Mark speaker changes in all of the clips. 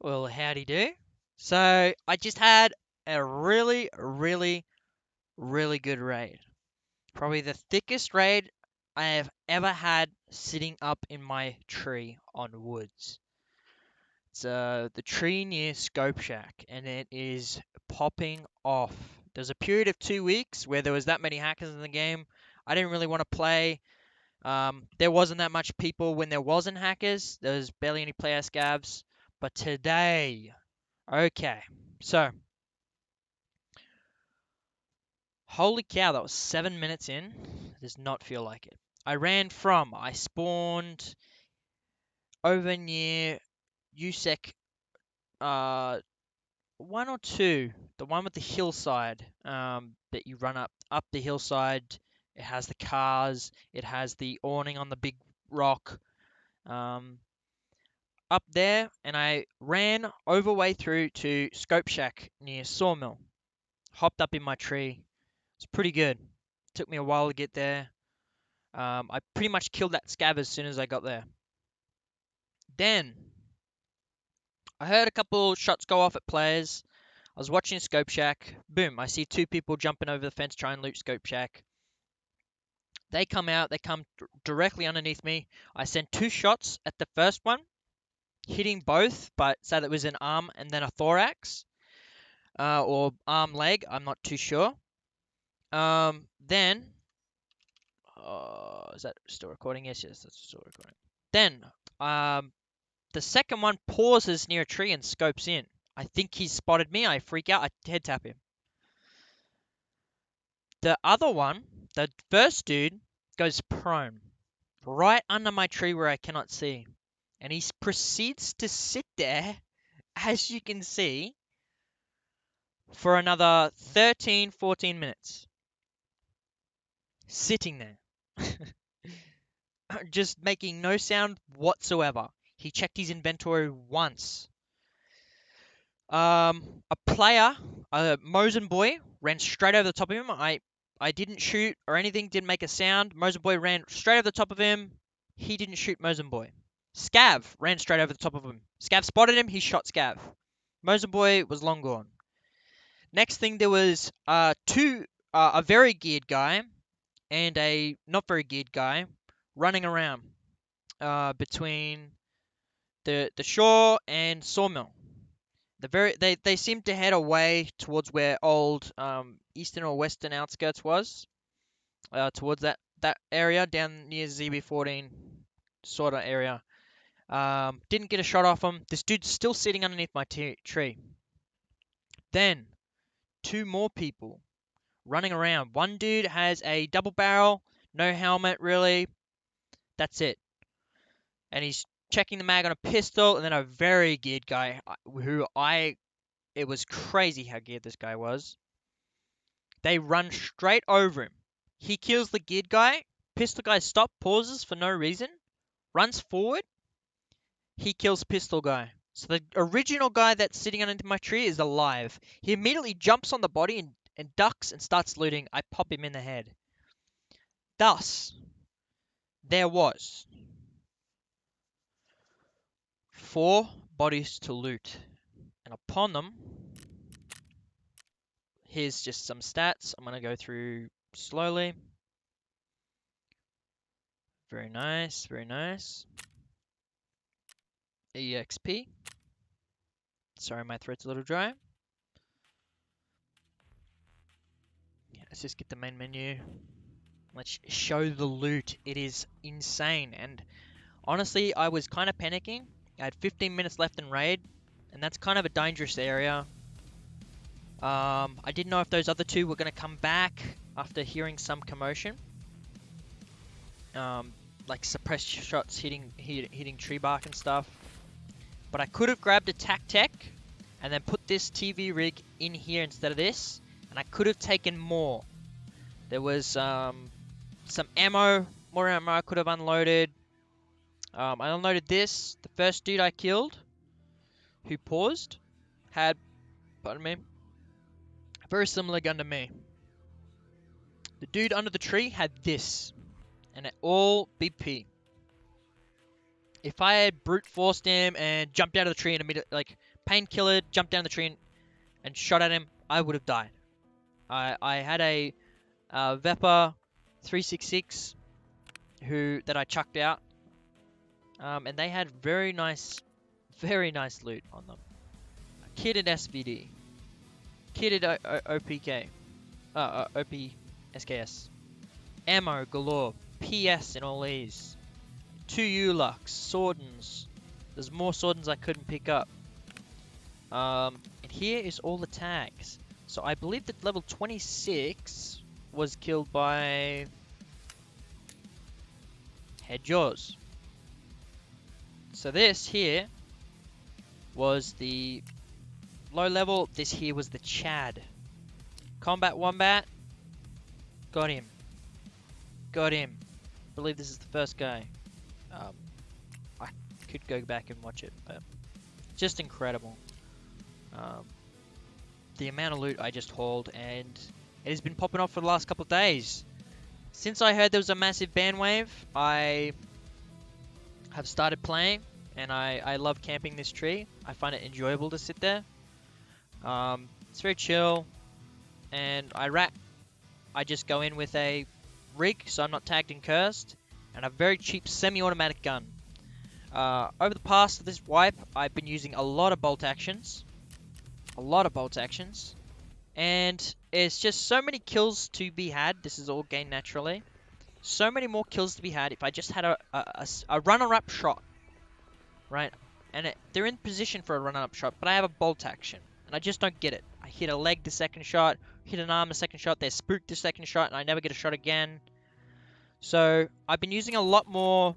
Speaker 1: Well, howdy do. So, I just had a really good raid. Probably the thickest raid I have ever had sitting up in my tree on woods. It's the tree near Scope Shack, and it is popping off. There's a period of 2 weeks where there was that many hackers in the game. I didn't really want to play. There wasn't that much people when there wasn't hackers. There was barely any player scavs. But today, okay, so holy cow, that was 7 minutes in. Does not feel like it. I spawned over near USEC, uh, one or two, the one with the hillside, that you run up the hillside. It has the cars, it has the awning on the big rock, um, up there, and I ran overway through to Scope Shack near Sawmill. Hopped up in my tree. It's pretty good. Took me a while to get there. I pretty much killed that scav as soon as I got there. Then I heard a couple shots go off at players. I was watching Scope Shack. Boom, I see two people jumping over the fence trying to loot Scope Shack. They come out, they come directly underneath me. I sent two shots at the first one, hitting both, but say that was an arm and then a thorax, or arm leg, I'm not too sure. Then, is that still recording? Yes, that's still recording. Then, the second one pauses near a tree and scopes in. I think he's spotted me. I freak out. I head tap him. The other one, the first dude, goes prone right under my tree where I cannot see. And he proceeds to sit there, as you can see, for another 13, 14 minutes. Sitting there. Just making no sound whatsoever. He checked his inventory once. A player, a Mosin boy, ran straight over the top of him. I didn't shoot or anything, didn't make a sound. Mosin boy ran straight over the top of him. He didn't shoot Mosin boy. Scav ran straight over the top of him. Scav spotted him, he shot Scav. Mosin boy was long gone. Next thing, there was a very geared guy and a not very geared guy running around between the shore and Sawmill. They seemed to head away towards where old eastern or western outskirts was, towards that area down near ZB14 sort of area. Didn't get a shot off him. This dude's still sitting underneath my tree. Then two more people running around. One dude has a double barrel, no helmet really. That's it. And he's checking the mag on a pistol, and then a very geared guy it was crazy how geared this guy was. They run straight over him. He kills the geared guy. Pistol guy stops, pauses for no reason, runs forward. He kills pistol guy. So the original guy that's sitting underneath my tree is alive. He immediately jumps on the body and ducks and starts looting. I pop him in the head. Thus, there was 4 bodies to loot. And upon them, here's just some stats. I'm going to go through slowly. Very nice, very nice. EXP. Sorry, my throat's a little dry. Let's just get the main menu. Let's show the loot. It is insane. And honestly, I was kind of panicking. I had 15 minutes left in raid, and that's kind of a dangerous area. I didn't know if those other two were going to come back after hearing some commotion. Like suppressed shots hitting tree bark and stuff. But I could have grabbed a THICC and then put this TV rig in here instead of this, and I could have taken more. There was some ammo, more ammo I could have unloaded. I unloaded this. The first dude I killed, who paused, had, pardon me, a very similar gun to me. The dude under the tree had this, and it all BP. If I had brute forced him and jumped out of the tree and immediately, like, painkiller, jumped down the tree and shot at him, I would have died. I had a Vepper 366 that I chucked out, and they had very nice loot on them. Kitted SVD, kitted OPK, SKS, ammo galore, PS in all these, 2 Ulux, Swordens. There's more Swordens I couldn't pick up. And here is all the tags. So I believe that level 26 was killed by Head Jaws. So this here was the low level. This here was the Chad. Combat Wombat. Got him. Got him. I believe this is the first guy. I could go back and watch it, but just incredible. The amount of loot I just hauled, and it has been popping off for the last couple of days. Since I heard there was a massive ban wave, I have started playing, and I love camping this tree. I find it enjoyable to sit there. It's very chill, and I just go in with a rig, so I'm not tagged and cursed, and a very cheap semi-automatic gun. Over the past of this wipe, I've been using a lot of bolt actions. And it's just so many kills to be had. This is all gained naturally. So many more kills to be had if I just had a runner-up shot, right? And they're in position for a runner-up shot, but I have a bolt action, and I just don't get it. I hit a leg the second shot, hit an arm the second shot, they're spooked the second shot, and I never get a shot again. So I've been using a lot more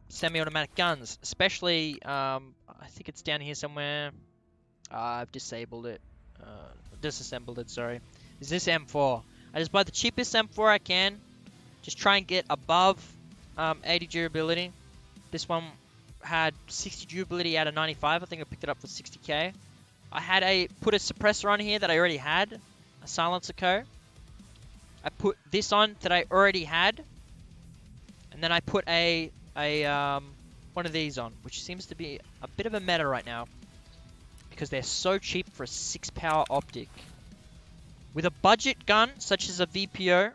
Speaker 1: semi-automatic guns, especially, I think it's down here somewhere. I've disabled it. Disassembled it, sorry. Is this M4? I just buy the cheapest M4 I can. Just try and get above 80 durability. This one had 60 durability out of 95. I think I picked it up for 60k. I had put a suppressor on here that I already had. A silencer co. I put this on that I already had. And then I put one of these on, which seems to be a bit of a meta right now, because they're so cheap for a 6 power optic. With a budget gun, such as a VPO,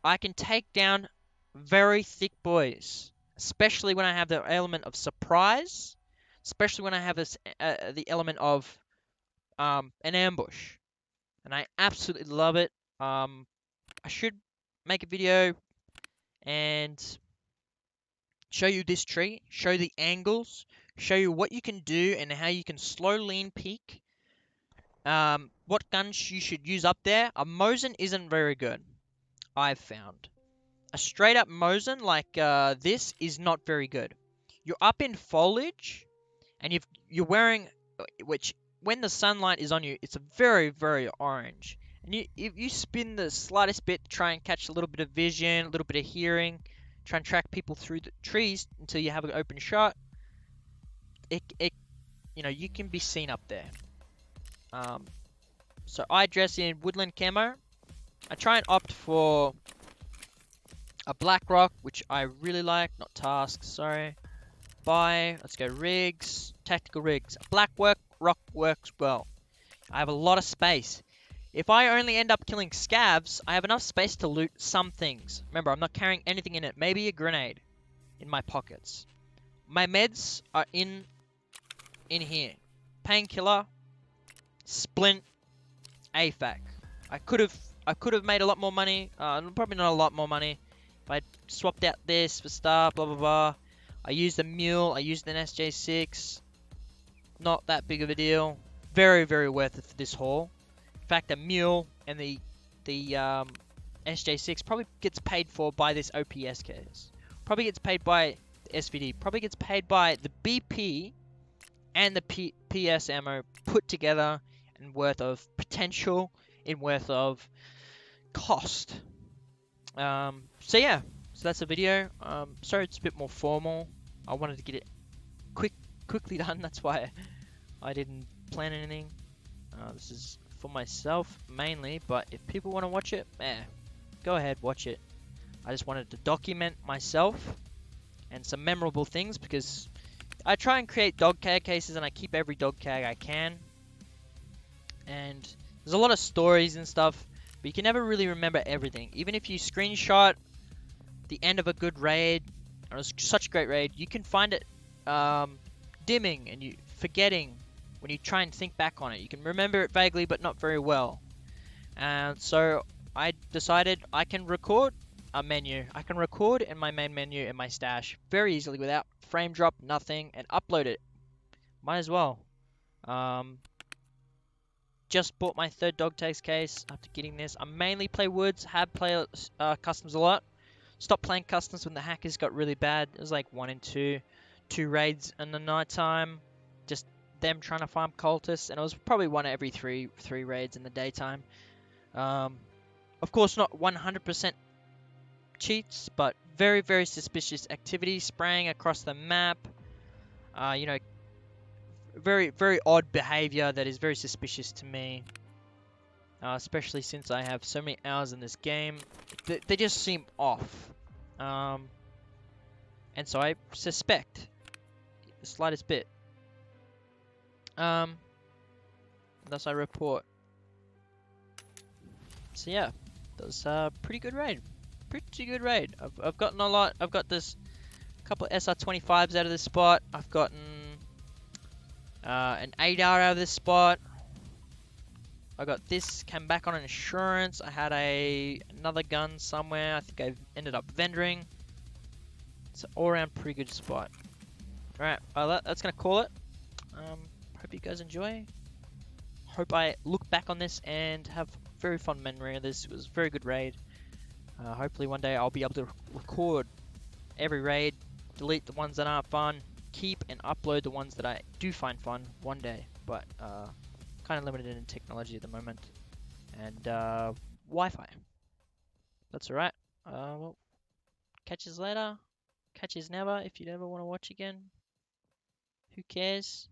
Speaker 1: I can take down very thick boys. Especially when I have the element of surprise. Especially when I have the element of an ambush. And I absolutely love it. I should make a video and show you this tree. Show the angles. Show you what you can do and how you can slow lean peek. What guns you should use up there. A Mosin isn't very good, I've found. A straight up Mosin like this is not very good. You're up in foliage, and you're wearing, which when the sunlight is on you, it's very, very orange. And if you spin the slightest bit to try and catch a little bit of vision, a little bit of hearing, try and track people through the trees until you have an open shot, you can be seen up there. So I dress in woodland camo. I try and opt for a black rock, which I really like, not tasks, sorry. Let's go rigs, tactical rigs. Black rock works well. I have a lot of space. If I only end up killing scavs, I have enough space to loot some things. Remember, I'm not carrying anything in it. Maybe a grenade in my pockets. My meds are in here. Painkiller, splint, AFAC. I could have made a lot more money. Probably not a lot more money. If I swapped out this for star, blah blah blah. I used a mule. I used an SJ6. Not that big of a deal. Very, very worth it for this haul. In fact, the mule and the SJ6 probably gets paid for by this OPS case. Probably gets paid by the SVD. Probably gets paid by the BP and the PS ammo put together in worth of potential, in worth of cost. So yeah, so that's the video. Sorry it's a bit more formal. I wanted to get it quickly done. That's why I didn't plan anything. This is for myself mainly, but if people want to watch it, go ahead, watch it. I just wanted to document myself and some memorable things, because I try and create dog tag cases, and I keep every dog tag I can. And there's a lot of stories and stuff, but you can never really remember everything. Even if you screenshot the end of a good raid, and it was such a great raid, you can find it dimming and you forgetting when you try and think back on it. You can remember it vaguely, but not very well. And so I decided I can record a menu. I can record in my main menu in my stash very easily without frame drop, nothing, and upload it. Might as well. Just bought my third dog tags case after getting this. I mainly play woods, have played customs a lot. Stopped playing customs when the hackers got really bad. It was like 1 and 2 raids in the nighttime. Just them trying to farm cultists, and it was probably one every three raids in the daytime. Of course, not 100% cheats, but very, very suspicious activity, spraying across the map. You know, very, very odd behavior that is very suspicious to me. Especially since I have so many hours in this game. They just seem off. And so I suspect the slightest bit. Thus I report. So yeah, that was a pretty good raid. Pretty good raid. I've gotten a lot. I've got this couple SR25s out of this spot. I've gotten an 8R out of this spot. I got this, came back on insurance. I had another gun somewhere. I think I ended up vendoring. It's an all-around pretty good spot. Alright, that's gonna call it. Hope you guys enjoy. Hope I look back on this and have very fond memory of this. It was a very good raid. Hopefully one day I'll be able to record every raid, delete the ones that aren't fun, keep and upload the ones that I do find fun one day. But kind of limited in technology at the moment. And Wi-Fi. That's alright. Well, catch you later. Catch you never if you never want to watch again. Who cares?